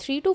3 to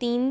3